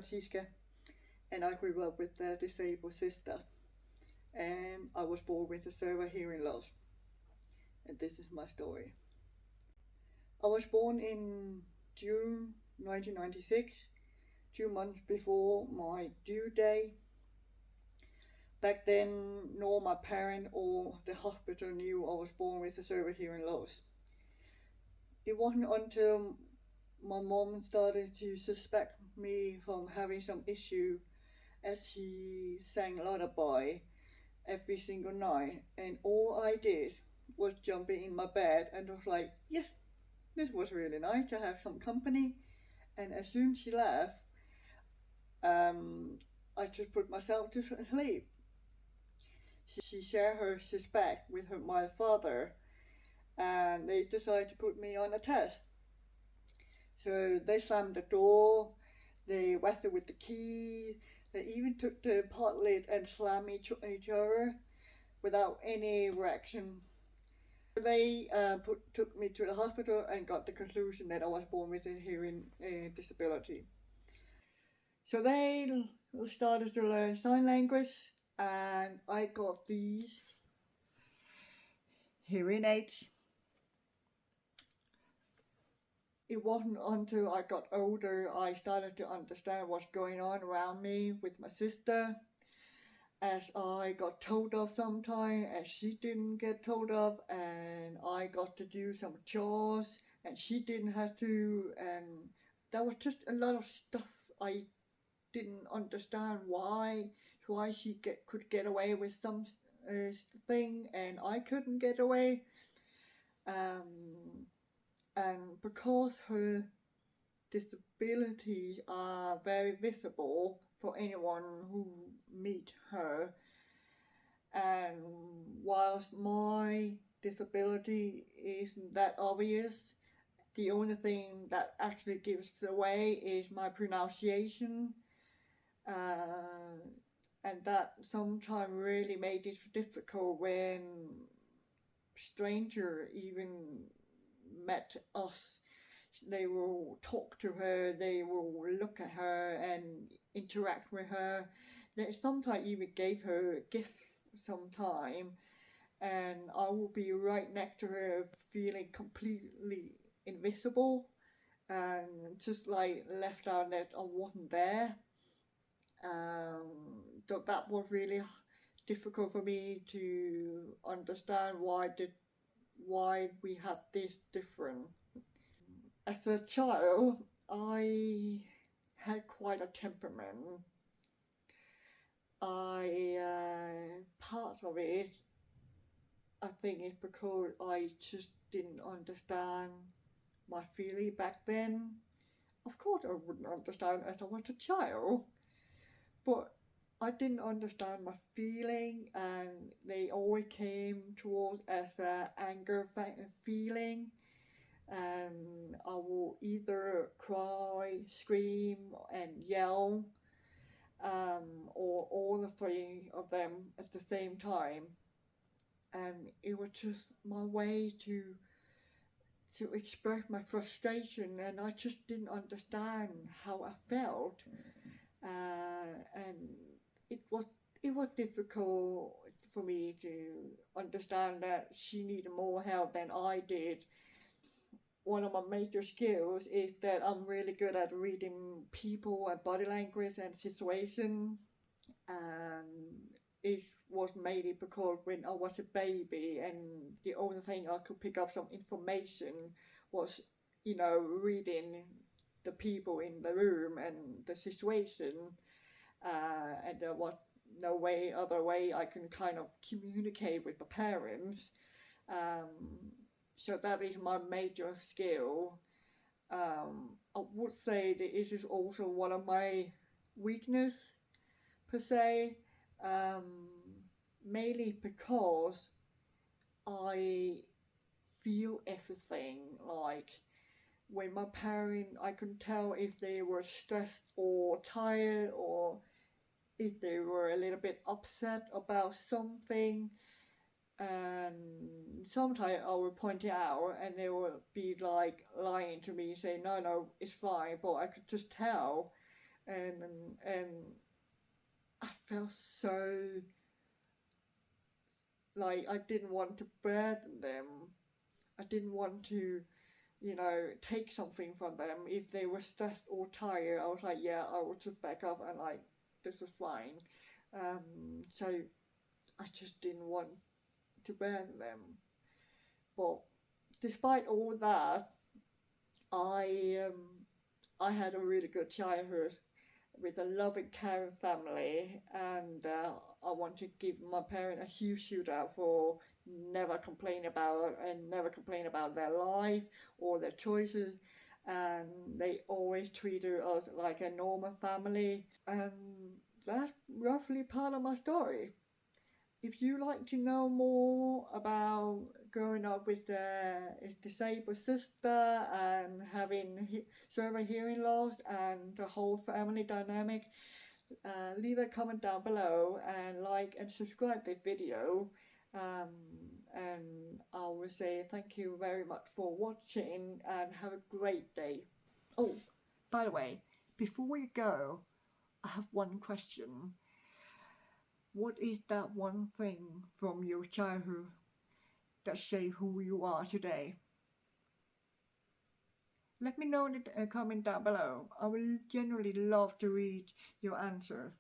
Francisca, and I grew up with a disabled sister. And I was born with a severe hearing loss. And this is my story. I was born in June 1996, 2 months before my due date. Back then, nor my parent or the hospital knew I was born with a severe hearing loss. It wasn't until my mom started to suspect me from having some issue as she sang lullaby every single night, and all I did was jumping in my bed and was like, yes, this was really nice to have some company. And as soon as she left, I just put myself to sleep. She shared her suspect with my father, and they decided to put me on a test. So they slammed the door, they whacked it with the key, they even took the pot lid and slammed each other without any reaction. They took me to the hospital and got the conclusion that I was born with a hearing disability. So they started to learn sign language, and I got these hearing aids. It wasn't until I got older I started to understand what's going on around me with my sister, as I got told of sometimes, as she didn't get told of, and I got to do some chores and she didn't have to, and there was just a lot of stuff I didn't understand why she could get away with some thing and I couldn't get away. And because her disabilities are very visible for anyone who meet her, and whilst my disability isn't that obvious, the only thing that actually gives away is my pronunciation, and that sometimes really made it difficult when stranger even met us. They will talk to her, they will look at her and interact with her. They sometimes even gave her a gift sometime, and I will be right next to her feeling completely invisible and just like left out that I wasn't there. So that was really difficult for me to understand why we had this different. As a child, I had quite a temperament. Part of it, I think, is because I just didn't understand my feeling back then. Of course, I wouldn't understand as I was a child, but I didn't understand my feeling, and they always came towards as an anger feeling, and I will either cry, scream, and yell, or all the three of them at the same time, and it was just my way to express my frustration, and I just didn't understand how I felt, and it was difficult for me to understand that she needed more help than I did. One of my major skills is that I'm really good at reading people and body language and situation, and it was mainly because when I was a baby and the only thing I could pick up some information was, reading the people in the room and the situation, and there was no other way I can kind of communicate with the parents. So that is my major skill. I would say that it is also one of my weakness per se, mainly because I feel everything. Like when my parent, I can tell if they were stressed or tired, or if they were a little bit upset about something, and sometimes I would point it out and they would be like lying to me saying no, it's fine, but I could just tell and I felt so like I didn't want to burden them. I didn't want to, take something from them. If they were stressed or tired, I was like, yeah, I will just back off and like, this is fine. So I just didn't want to burden them. But despite all that, I had a really good childhood with a loving, caring family, and I want to give my parents a huge shout out for never complain about their life or their choices, and they always treated us like a normal family, and that's roughly part of my story. If you like to know more about growing up with a disabled sister and having severe hearing loss and the whole family dynamic, leave a comment down below and like and subscribe the video. And I will say thank you very much for watching and have a great day. Oh, by the way, before you go, I have one question. What is that one thing from your childhood that shape who you are today? Let me know in the comment down below. I will genuinely love to read your answer.